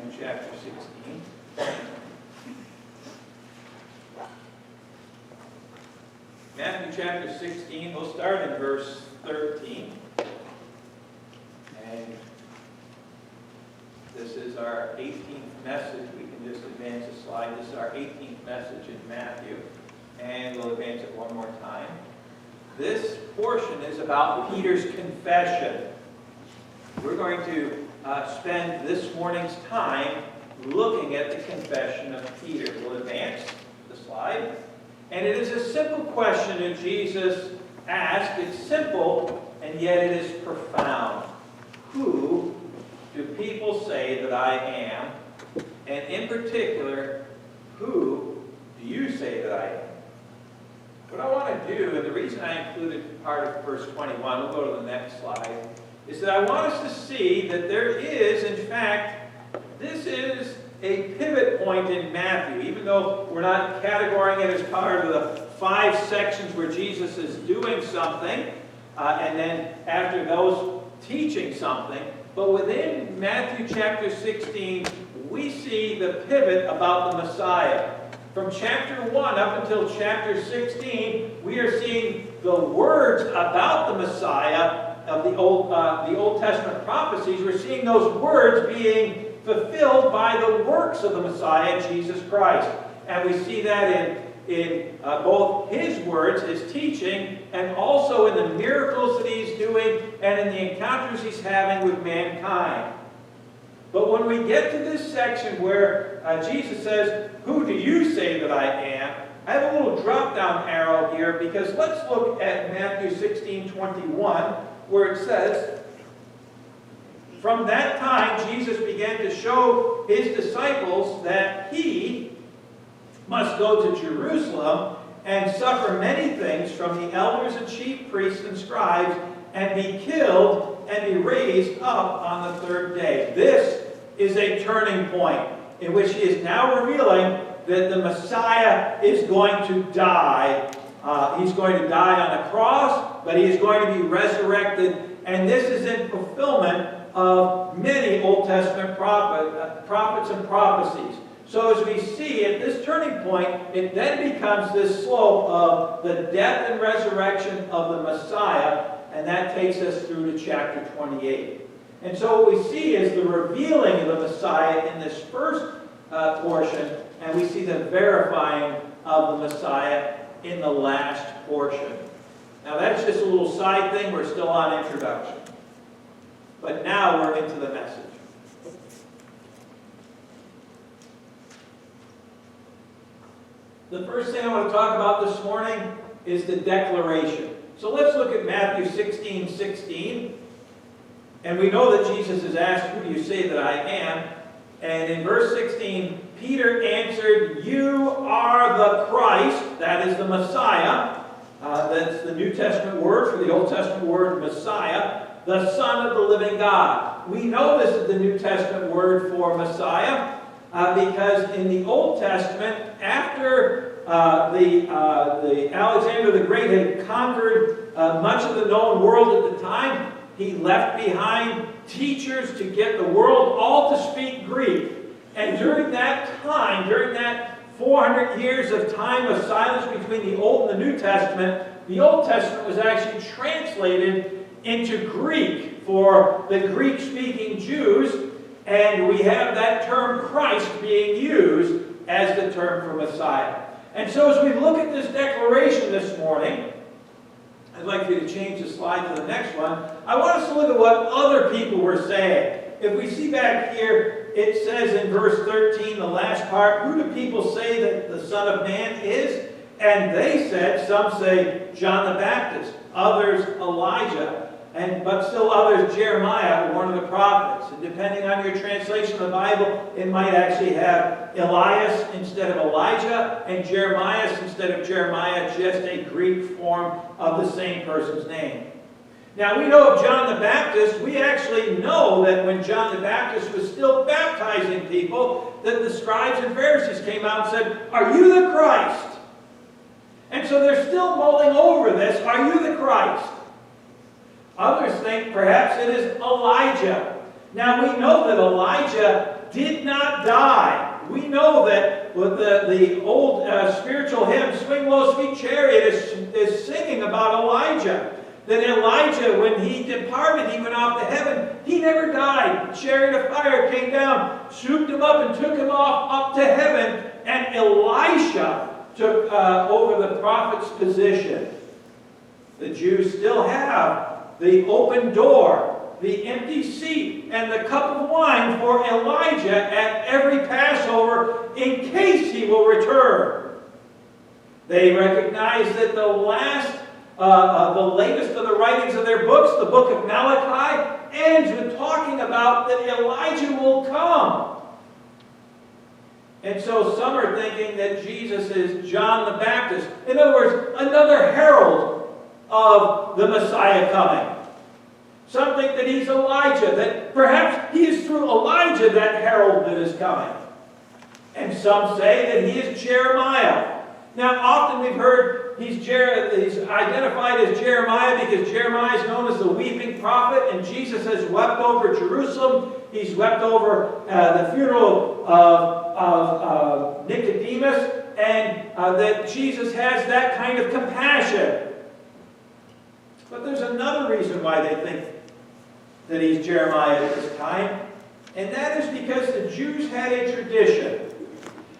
Matthew chapter 16. Matthew chapter 16, we'll start in verse 13. And this is our 18th message. We can just advance a slide. This is our 18th message in Matthew. And we'll advance it one more time. This portion is about Peter's confession. We're going to spend this morning's time looking at the confession of Peter. We'll advance the slide. And it is a simple question that Jesus asked. It's simple, and yet it is profound. Who do people say that I am? And in particular, who do you say that I am? What I want to do, and the reason I included part of verse 21, we'll go to the next slide, is that I want us to see that there is, in fact, this is a pivot point in Matthew. Even though we're not categorizing it as part of the 5 sections where Jesus is doing something, and then after those teaching something, but within Matthew chapter 16, we see the pivot about the Messiah. From chapter 1 up until chapter 16, we are seeing the words about the Messiah of the Old Testament prophecies. We're seeing those words being fulfilled by the works of the Messiah, Jesus Christ. And we see that in both his words, his teaching, and also in the miracles that he's doing and in the encounters he's having with mankind. But when we get to this section where Jesus says, "Who do you say that I am?" I have a little drop-down arrow here because let's look at Matthew 16:21, where it says, "From that time Jesus began to show his disciples that he must go to Jerusalem and suffer many things from the elders and chief priests and scribes and be killed and be raised up on the 3rd day." This is a turning point in which he is now revealing that the Messiah is going to die. He's going to die on the cross, but he is going to be resurrected. And this is in fulfillment of many Old Testament prophets and prophecies. So as we see at this turning point, it then becomes this slope of the death and resurrection of the Messiah, and that takes us through to chapter 28. And so what we see is the revealing of the Messiah in this first portion, and we see the verifying of the Messiah in the last portion. Now that's just a little side thing. We're still on introduction. But now we're into the message. The first thing I want to talk about this morning is the declaration. So let's look at Matthew 16:16. And we know that Jesus is asked, "Who do you say that I am?" And in verse 16, Peter answered, "You are the Christ," that is the Messiah. That's the New Testament word for the Old Testament word Messiah, "the Son of the living God." We know this is the New Testament word for Messiah because in the Old Testament, after the Alexander the Great had conquered much of the known world at the time, he left behind teachers to get the world all to speak Greek. And during that time, during that 400 years of time of silence between the Old and the New Testament, the Old Testament was actually translated into Greek for the Greek-speaking Jews, and we have that term Christ being used as the term for Messiah. And so as we look at this declaration this morning, I'd like you to change the slide to the next one. I want us to look at what other people were saying. If we see back here, it says in verse 13, the last part, "Who do people say that the Son of Man is?" And they said, some say John the Baptist, others Elijah, but still others Jeremiah, or one of the prophets. And depending on your translation of the Bible, it might actually have Elias instead of Elijah, and Jeremiah instead of Jeremiah, just a Greek form of the same person's name. Now we know of John the Baptist. We actually know that when John the Baptist was still baptizing people, that the scribes and Pharisees came out and said, "Are you the Christ?" And so they're still mulling over this. Are you the Christ? Others think perhaps it is Elijah. Now we know that Elijah did not die. We know that with the old spiritual hymn, Swing Low, Sweet Chariot, is singing about Elijah. That Elijah, when he departed, he went off to heaven. He never died. Chariot of fire came down, swooped him up, and took him off up to heaven. And Elisha took over the prophet's position. The Jews still have the open door, the empty seat, and the cup of wine for Elijah at every Passover in case he will return. They recognize that the latest of the writings of their books, the book of Malachi, ends with talking about that Elijah will come. And so some are thinking that Jesus is John the Baptist. In other words, another herald of the Messiah coming. Some think that he's Elijah, that perhaps he is through Elijah that herald that is coming. And some say that he is Jeremiah. Now, often we've heard he's identified as Jeremiah because Jeremiah is known as the weeping prophet, and Jesus has wept over Jerusalem. He's wept over the funeral of Nicodemus, and that Jesus has that kind of compassion. But there's another reason why they think that he's Jeremiah at this time, and that is because the Jews had a tradition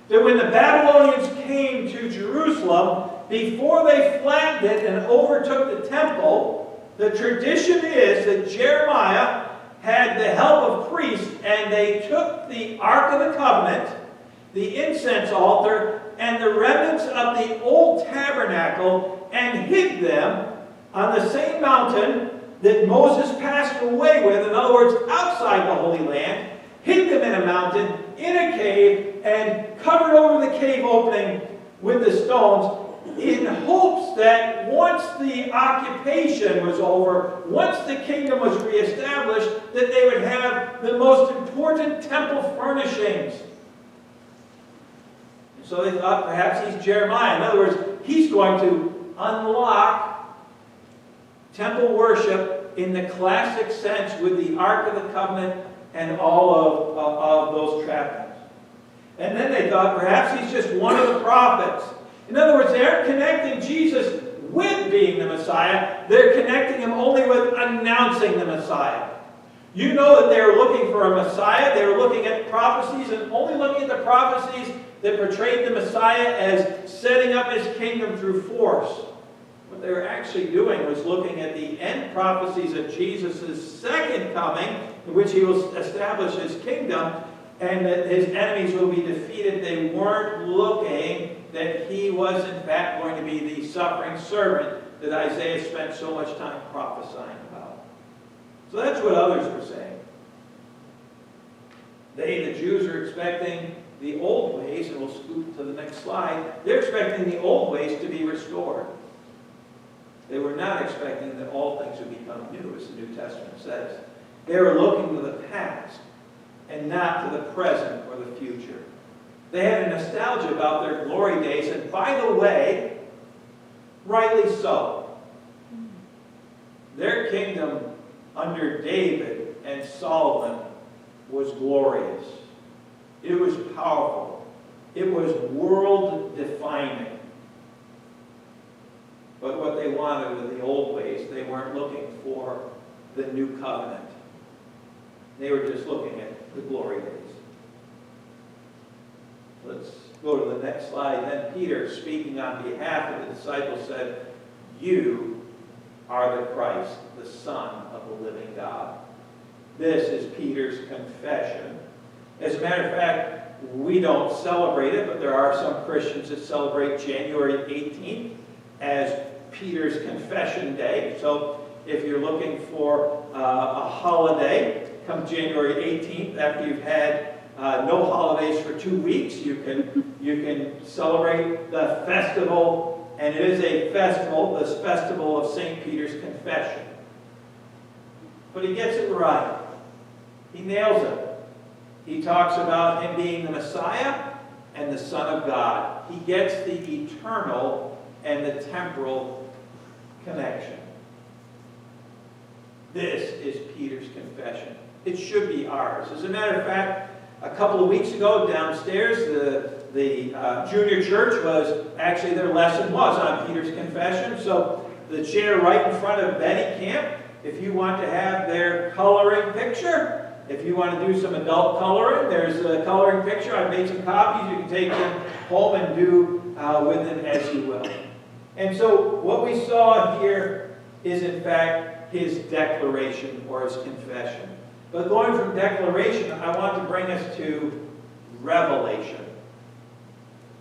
that when the Babylonians came to Jerusalem, before they flattened it and overtook the temple, the tradition is that Jeremiah had the help of priests, and they took the Ark of the Covenant, the incense altar, and the remnants of the old tabernacle, and hid them on the same mountain that Moses passed away with, in other words, outside the Holy Land, hid them in a mountain, in a cave, and covered over the cave opening with the stones, in hopes that once the occupation was over, once the kingdom was reestablished, that they would have the most important temple furnishings. And so they thought perhaps he's Jeremiah. In other words, he's going to unlock temple worship in the classic sense with the Ark of the Covenant and all of those trappings. And then they thought perhaps he's just one of the prophets. In other words, they aren't connecting Jesus with being the Messiah. They're connecting him only with announcing the Messiah. You know that they were looking for a Messiah. They were looking at prophecies and only looking at the prophecies that portrayed the Messiah as setting up his kingdom through force. What they were actually doing was looking at the end prophecies of Jesus' second coming, in which he will establish his kingdom, and that his enemies will be defeated. They weren't looking that he was in fact going to be the suffering servant that Isaiah spent so much time prophesying about. So that's what others were saying. They, the Jews, are expecting the old ways, and we'll scoot to the next slide, they're expecting the old ways to be restored. They were not expecting that all things would become new, as the New Testament says. They were looking to the past and not to the present or the future. They had a nostalgia about their glory days, and by the way, rightly so. Their kingdom under David and Solomon was glorious. It was powerful. It was world-defining. But what they wanted with the old ways, they weren't looking for the new covenant. They were just looking at the glory days. Let's go to the next slide. Then Peter, speaking on behalf of the disciples, said, "You are the Christ, the Son of the living God." This is Peter's confession. As a matter of fact, we don't celebrate it, but there are some Christians that celebrate January 18th as Peter's Confession Day. So if you're looking for a holiday, come January 18th, after you've had no holidays for 2 weeks, you can celebrate the festival, and it is a festival, this festival of St. Peter's Confession. But he gets it right. He nails it. He talks about him being the Messiah and the Son of God. He gets the eternal and the temporal connection. This is Peter's confession. It should be ours. As a matter of fact, A couple of weeks ago downstairs, the junior church was, actually their lesson was on Peter's confession. So the chair right in front of Betty Camp, if you want to have their coloring picture, if you want to do some adult coloring, there's a coloring picture. I've made some copies. You can take them home and do with them as you will. And so what we saw here is in fact his declaration or his confession. But going from declaration, I want to bring us to revelation.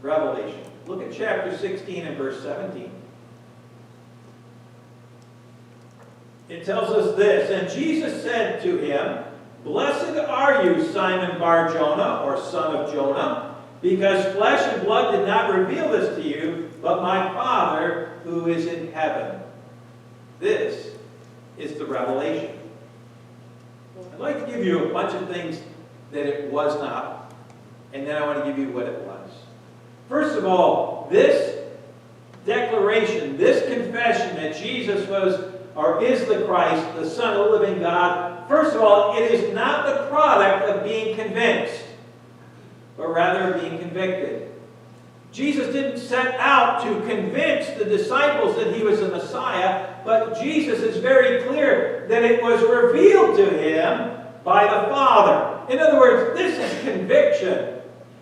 Revelation. Look at chapter 16 and verse 17. It tells us this, and Jesus said to him, "Blessed are you, Simon Bar-Jonah," or son of Jonah, "because flesh and blood did not reveal this to you, but my Father who is in heaven." This is the revelation. I'd like to give you a bunch of things that it was not, and then I want to give you what it was. First of all, this declaration, this confession that Jesus was or is the Christ, the Son of the living God, first of all, it is not the product of being convinced, but rather of being convicted. Jesus didn't set out to convince the disciples that he was the Messiah, but Jesus is very clear that it was revealed to him by the Father. In other words, this is conviction.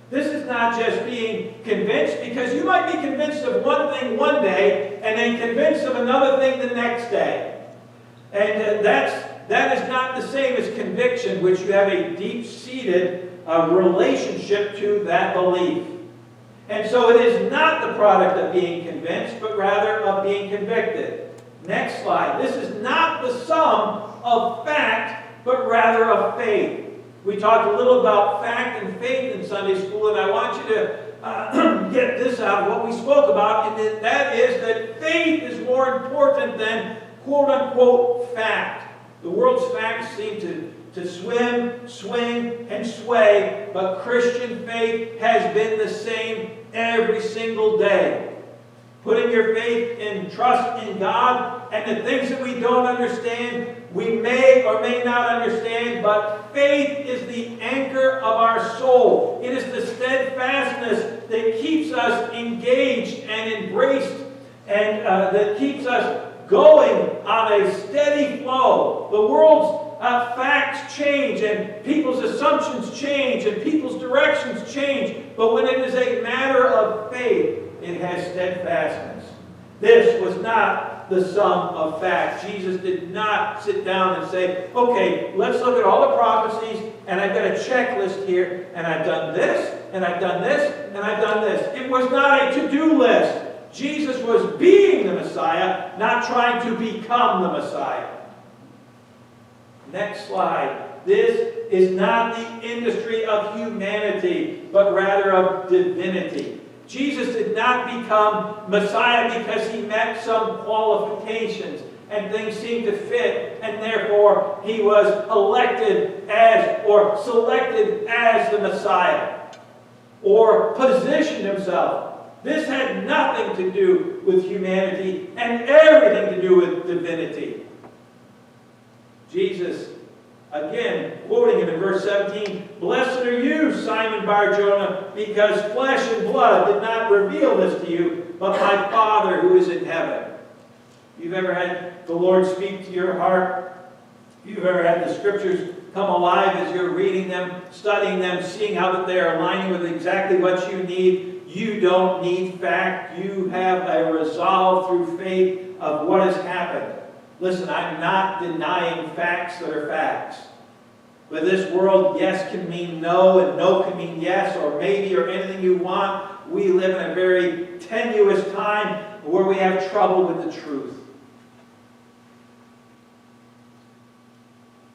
This is not just being convinced, because you might be convinced of one thing one day and then convinced of another thing the next day. And that is not the same as conviction, which you have a deep-seated relationship to that belief. And so it is not the product of being convinced, but rather of being convicted. Next slide. This is not the sum of fact, but rather of faith. We talked a little about fact and faith in Sunday school, and I want you to get this out of what we spoke about, and that is that faith is more important than quote-unquote fact. The world's facts seem to swim, swing, and sway, but Christian faith has been the same every single day. Putting your faith and trust in God, and the things that we don't understand, we may or may not understand, but faith is the anchor of our soul. It is the steadfastness that keeps us engaged and embraced, and that keeps us going on a steady flow. The world's facts change, and people's assumptions change, and people's directions change, but when it is a matter of faith, it has steadfastness. This was not the sum of facts. Jesus did not sit down and say, okay, let's look at all the prophecies, and I've got a checklist here, and I've done this, and I've done this, and I've done this. It was not a to-do list. Jesus was being the Messiah, not trying to become the Messiah. Next slide. This is not the industry of humanity, but rather of divinity. Jesus did not become Messiah because he met some qualifications and things seemed to fit, and therefore he was elected as or selected as the Messiah or positioned himself. This had nothing to do with humanity and everything to do with divinity. Jesus, again, quoting him in verse 17, "Blessed are you, Simon Bar-Jonah, because flesh and blood did not reveal this to you, but my Father who is in heaven." You've ever had the Lord speak to your heart? You've ever had the Scriptures come alive as you're reading them, studying them, seeing how that they are aligning with exactly what you need? You don't need fact. You have a resolve through faith of what has happened. Listen, I'm not denying facts that are facts. But this world, yes can mean no, and no can mean yes, or maybe, or anything you want. We live in a very tenuous time where we have trouble with the truth.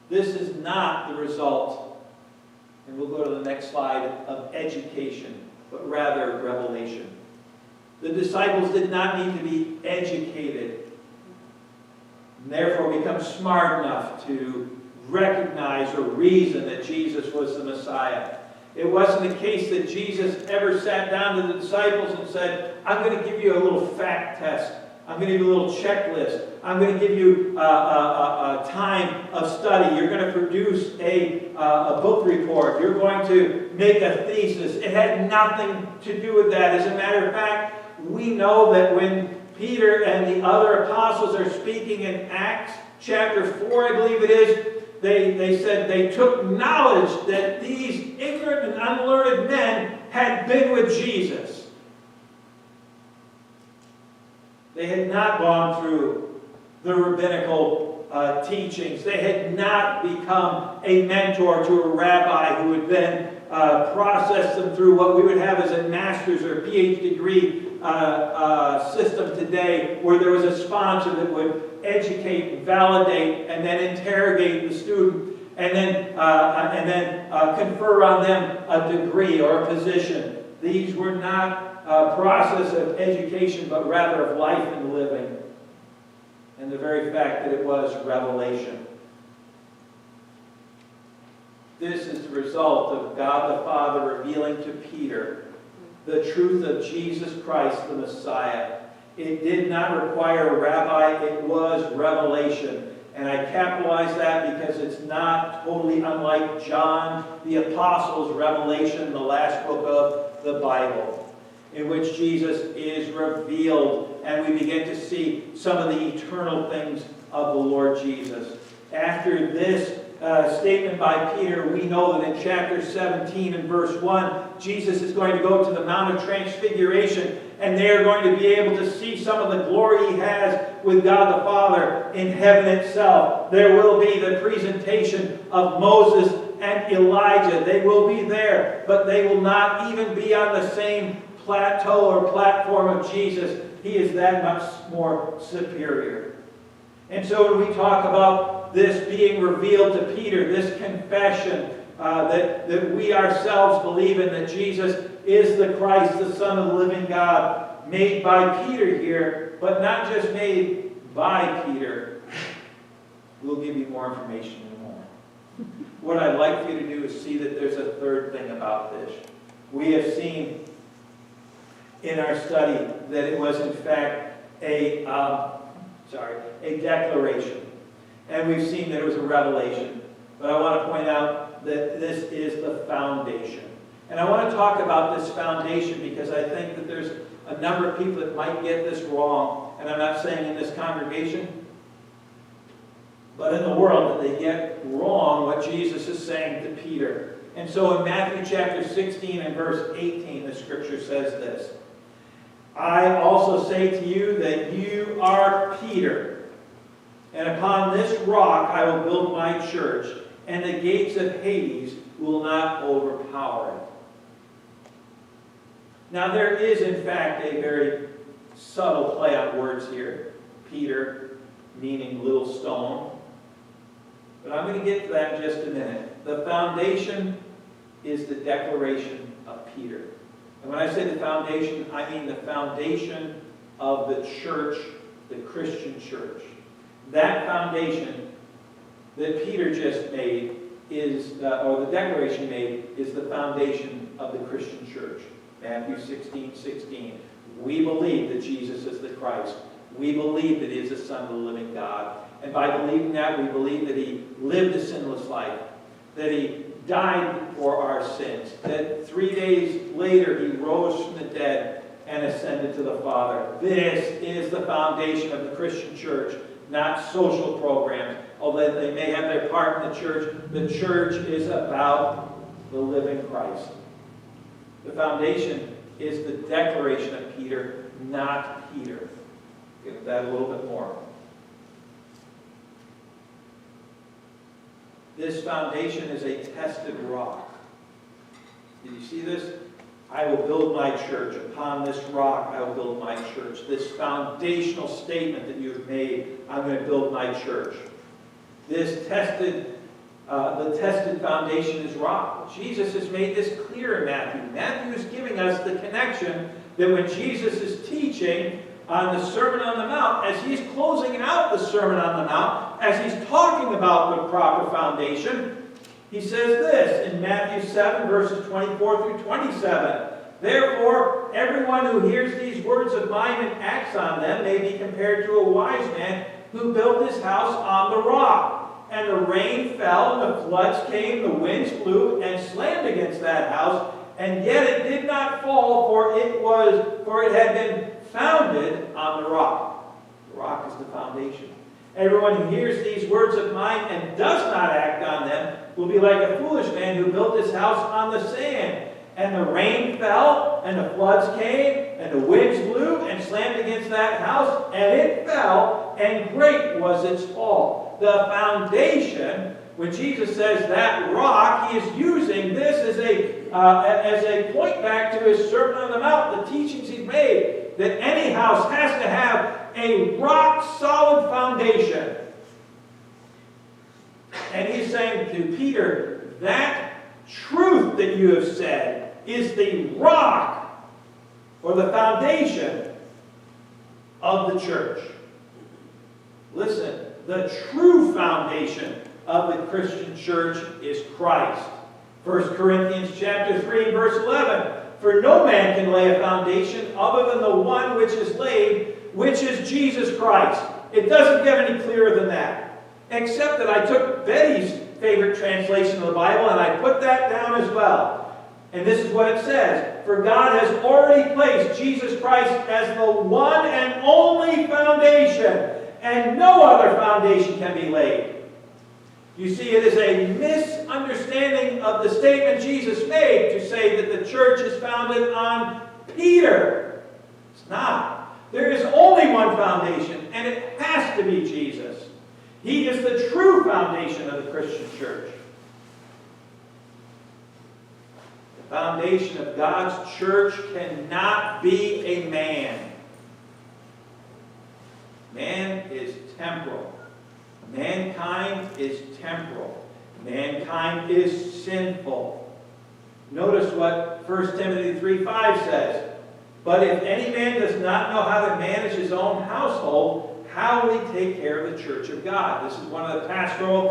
This is not the result, and we'll go to the next slide, of education, but rather revelation. The disciples did not need to be educated, and therefore become smart enough to recognize or reason that Jesus was the Messiah. It wasn't the case that Jesus ever sat down to the disciples and said, I'm going to give you a little fact test I'm going to give you a little checklist. I'm going to give you a time of study. You're going to produce a book report. You're going to make a thesis. It had nothing to do with that. As a matter of fact, we know that when Peter and the other apostles are speaking in Acts chapter 4, I believe it is, they said they took knowledge that these ignorant and unlearned men had been with Jesus. They had not gone through the rabbinical teachings. They had not become a mentor to a rabbi who would then process them through what we would have as a master's or PhD degree system today, where there was a sponsor that would educate, and validate, and then interrogate the student, and then confer on them a degree or a position. These were not a process of education, but rather of life and living. And the very fact that it was revelation. This is the result of God the Father revealing to Peter the truth of Jesus Christ, the Messiah. It did not require a rabbi, it was revelation. And I capitalize that because it's not totally unlike John the Apostle's revelation, the last book of the Bible, in which Jesus is revealed, and we begin to see some of the eternal things of the Lord Jesus. After this statement by Peter, we know that in chapter 17 and verse 1, Jesus is going to go to the Mount of Transfiguration, and they are going to be able to see some of the glory he has with God the Father in heaven itself. There will be the presentation of Moses and Elijah. They will be there, but they will not even be on the same plateau or platform of Jesus. He is that much more superior. And so when we talk about this being revealed to Peter, this confession that we ourselves believe in, that Jesus is the Christ, the Son of the living God, made by Peter here, but not just made by Peter. We'll give you more information in a moment. What I'd like for you to do is see that there's a third thing about this. We have seen in our study that it was in fact a declaration. And we've seen that it was a revelation. But I want to point out that this is the foundation. And I want to talk about this foundation because I think that there's a number of people that might get this wrong. And I'm not saying in this congregation, but in the world, that they get wrong what Jesus is saying to Peter. And so in Matthew chapter 16 and verse 18, the scripture says this: I also say to you that you are Peter, and upon this rock I will build my church, and the gates of Hades will not overpower it. Now there is in fact a very subtle play on words here. Peter meaning little stone. But I'm going to get to that in just a minute. The foundation is the declaration of Peter. And when I say the foundation, I mean the foundation of the church, the Christian church. That foundation that Peter just made is, or the declaration made, is the foundation of the Christian church. Matthew 16:16. We believe that Jesus is the Christ. We believe that he is the Son of the living God. And by believing that, we believe that he lived a sinless life, that he died for our sins, that 3 days later he rose from the dead and ascended to the Father. This is the foundation of the Christian church, not social programs. Although they may have their part in the church is about the living Christ. The foundation is the declaration of Peter, not Peter. Get into that a little bit more. This foundation is a tested rock. Did you see this? I will build my church. Upon this rock I will build my church. This foundational statement that you have made, I'm going to build my church. This tested, the tested foundation is rock. Jesus has made this clear in Matthew. Matthew is giving us the connection that when Jesus is teaching on the Sermon on the Mount, as he's closing out the Sermon on the Mount, as he's talking about the proper foundation, he says this in Matthew 7, verses 24 through 27. Therefore, everyone who hears these words of mine and acts on them may be compared to a wise man who built his house on the rock. And the rain fell, and the floods came, the winds blew and slammed against that house, and yet it did not fall, for it had been founded on the rock. The rock is the foundation. Everyone who hears these words of mine and does not act on them will be like a foolish man who built his house on the sand. And the rain fell, and the floods came, and the winds blew and slammed against that house, and it fell, and great was its fall. The foundation, when Jesus says that rock, he is using this as a point back to his Sermon on the Mount, the teachings he's made, that any house has to have a rock-solid foundation. And he's saying to Peter, that truth that you have said is the rock or the foundation of the church. Listen, the true foundation of the Christian church is Christ. 1 Corinthians chapter 3, verse 11. For no man can lay a foundation other than the one which is laid, which is Jesus Christ. It doesn't get any clearer than that. Except that I took Betty's favorite translation of the Bible and I put that down as well. And this is what it says. For God has already placed Jesus Christ as the one and only foundation, and no other foundation can be laid. You see, it is a misunderstanding of the statement Jesus made to say that the church is founded on Peter. It's not. There is only one foundation, and it has to be Jesus. He is the true foundation of the Christian church. The foundation of God's church cannot be a man. Man is temporal. Mankind is temporal. Mankind is sinful. Notice what 1 Timothy 3:5 says. But if any man does not know how to manage his own household, how will he take care of the church of God? This is one of the pastoral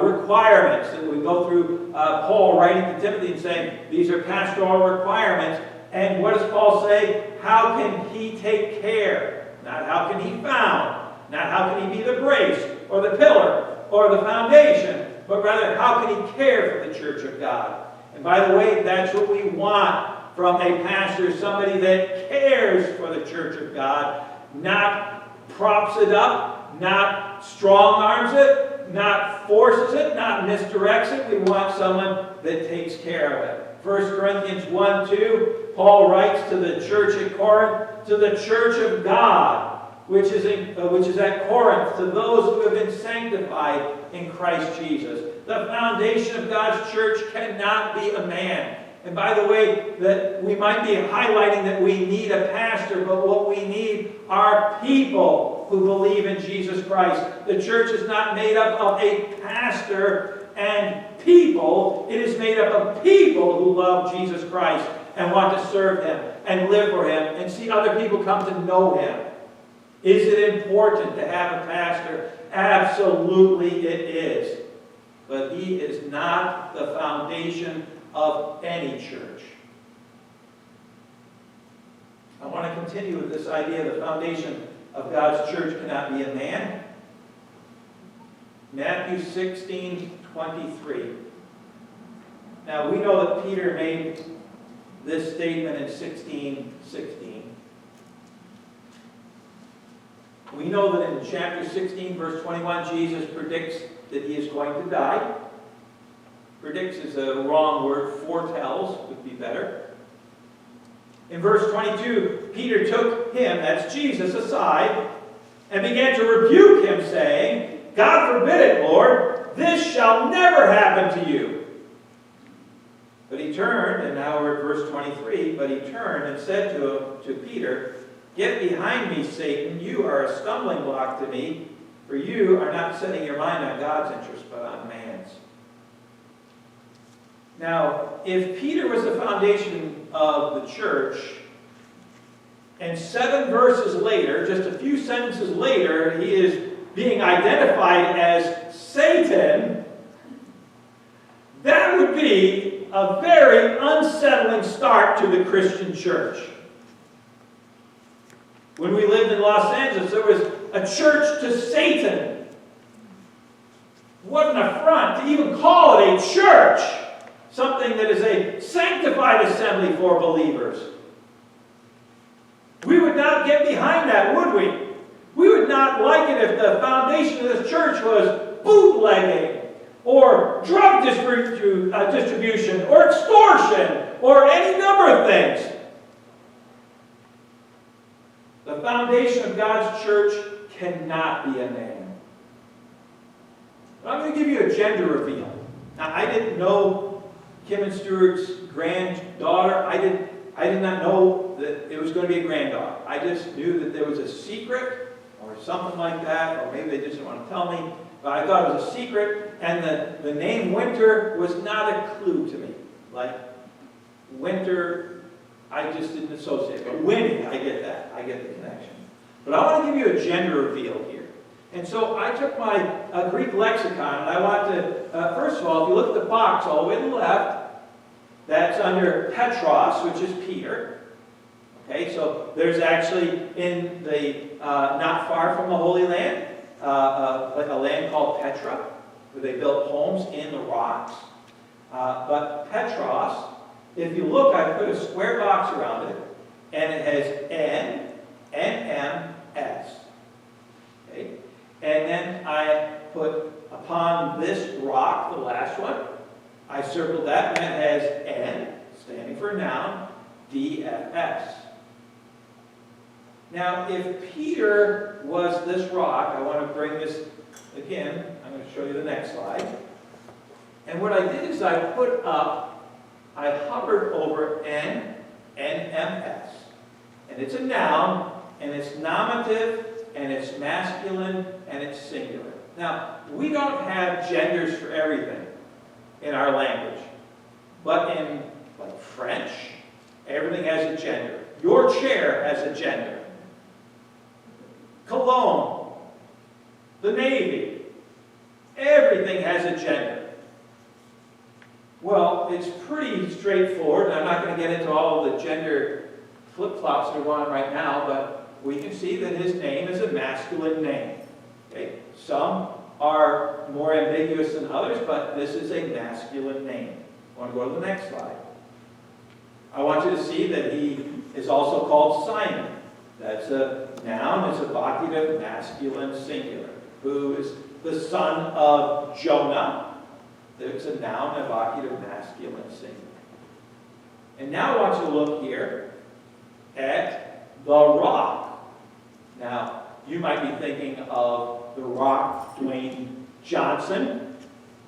requirements that we go through. Paul writing to Timothy and saying, these are pastoral requirements. And what does Paul say? How can he take care? Not how can he found. Not how can he be the brace or the pillar or the foundation. But rather, how can he care for the church of God? And by the way, that's what we want from a pastor, somebody that cares for the church of God, not props it up, not strong-arms it, not forces it, not misdirects it. We want someone that takes care of it. 1 Corinthians 1:2, Paul writes to the church at Corinth, to the church of God, which is at Corinth, to those who have been sanctified in Christ Jesus. The foundation of God's church cannot be a man. And by the way, that we might be highlighting that we need a pastor, but what we need are people who believe in Jesus Christ. The church is not made up of a pastor and people. It is made up of people who love Jesus Christ and want to serve Him and live for Him and see other people come to know Him. Is it important to have a pastor? Absolutely it is. But he is not the foundation of any church. I want to continue with this idea the foundation of God's church cannot be a man. Matthew 16:23. Now we know that Peter made this statement in 16:16. We know that in chapter 16, verse 21, Jesus predicts that he is going to die. Predicts is a wrong word. Foretells would be better. In verse 22, Peter took him, that's Jesus, aside and began to rebuke him, saying, God forbid it, Lord, this shall never happen to you. But he turned, and now we're at verse 23, but he turned and said to Peter, Get behind me, Satan, you are a stumbling block to me, for you are not setting your mind on God's interest, but on man's. Now, if Peter was the foundation of the church, and 7 verses later, just a few sentences later, he is being identified as Satan, that would be a very unsettling start to the Christian church. When we lived in Los Angeles, there was a church to Satan. What an affront to even call it a church, something that is a sanctified assembly for believers. We would not get behind that, would we? We would not like it if the foundation of this church was bootlegging, or drug distribution, or extortion, or any number of things. The foundation of God's church cannot be a name. I'm going to give you a gender reveal. Now, I didn't know Kim and Stuart's granddaughter. I did not know that it was going to be a granddaughter. I just knew that there was a secret or something like that, or maybe they just didn't want to tell me. But I thought it was a secret, and the name Winter was not a clue to me. Like, Winter, I just didn't associate. But Winnie, I get that. I get the connection. But I want to give you a gender reveal here. And so I took my Greek lexicon, and I want to, first of all, if you look at the box all the way to the left, that's under Petros, which is Peter. Okay, so there's actually in the, not far from the Holy Land, a land called Petra, where they built homes in the rocks. But Petros, if you look, I put a square box around it, and it has N, M, S. Okay? And then I put upon this rock, the last one, I circled that, and it has N, standing for noun, DFS. Now, if Peter was this rock, I want to bring this again. I'm going to show you the next slide. And what I did is I put up, I hovered over N, NMS. And it's a noun, and it's nominative, and it's masculine, and it's singular. Now, we don't have genders for everything in our language. But in, like, French, everything has a gender. Your chair has a gender. Cologne, the Navy, everything has a gender. Well, it's pretty straightforward, and I'm not going to get into all of the gender flip-flops that are going on right now, but we can see that his name is a masculine name. Okay? Some are more ambiguous than others, but this is a masculine name. I want to go to the next slide. I want you to see that he is also called Simon. That's a noun, it's a vocative, masculine, singular. Who is the son of Jonah? There's a noun, a vocative, masculine, singular. And now I want you to look here at the Rock. Now, you might be thinking of the Rock, Dwayne Johnson,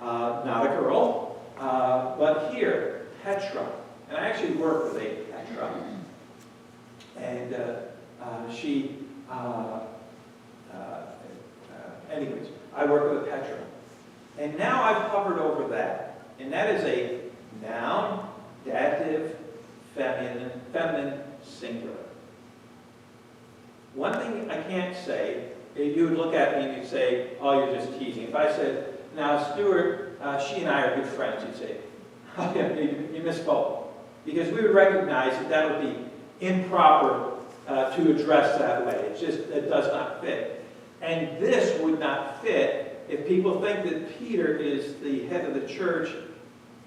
not a girl, but here, Petra. And I actually work with a Petra. And anyways, I work with a Petra. And now I've hovered over that. And that is a noun, dative, feminine, singular. One thing I can't say, you would look at me and you'd say, oh, you're just teasing. If I said, now, Stuart, she and I are good friends, you'd say, oh, yeah, you misspoke. Because we would recognize that that would be improper to address that way. It does not fit. And this would not fit if people think that Peter is the head of the church.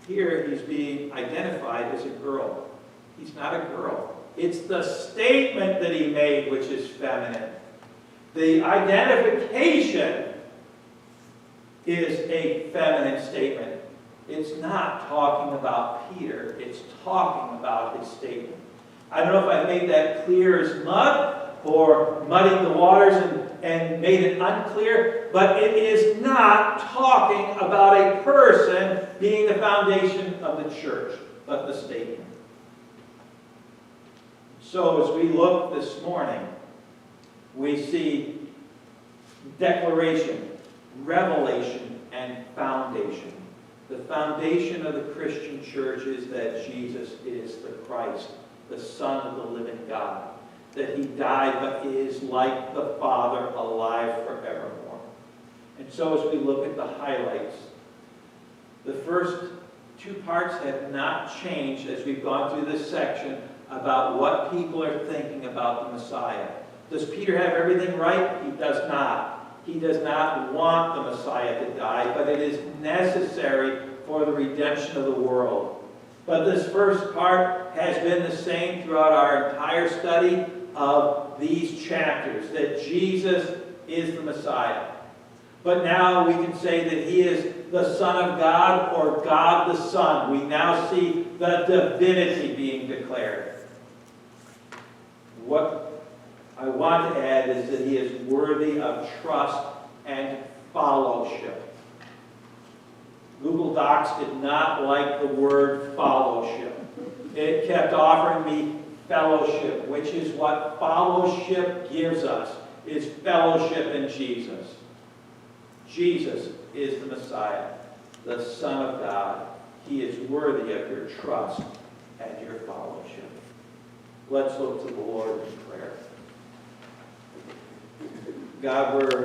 Here he's being identified as a girl. He's not a girl. It's the statement that he made which is feminine. The identification is a feminine statement. It's not talking about Peter. It's talking about his statement. I don't know if I made that clear as mud or muddied the waters and made it unclear, but it is not talking about a person being the foundation of the church, but the statement. So as we look this morning, we see declaration, revelation, and foundation. The foundation of the Christian church is that Jesus is the Christ, the Son of the living God, that he died but is like the Father, alive forevermore. And so as we look at the highlights, the first two parts have not changed as we've gone through this section about what people are thinking about the Messiah. Does Peter have everything right? He does not. He does not want the Messiah to die, but it is necessary for the redemption of the world. But this first part has been the same throughout our entire study of these chapters, that Jesus is the Messiah. But now we can say that he is the Son of God, or God the Son. We now see the divinity being declared. What I want to add is that he is worthy of trust and fellowship. Google Docs did not like the word fellowship. It kept offering me fellowship, which is what fellowship gives us, is fellowship in Jesus. Jesus is the Messiah, the Son of God. He is worthy of your trust and your fellowship. Let's look to the Lord in prayer. God, we're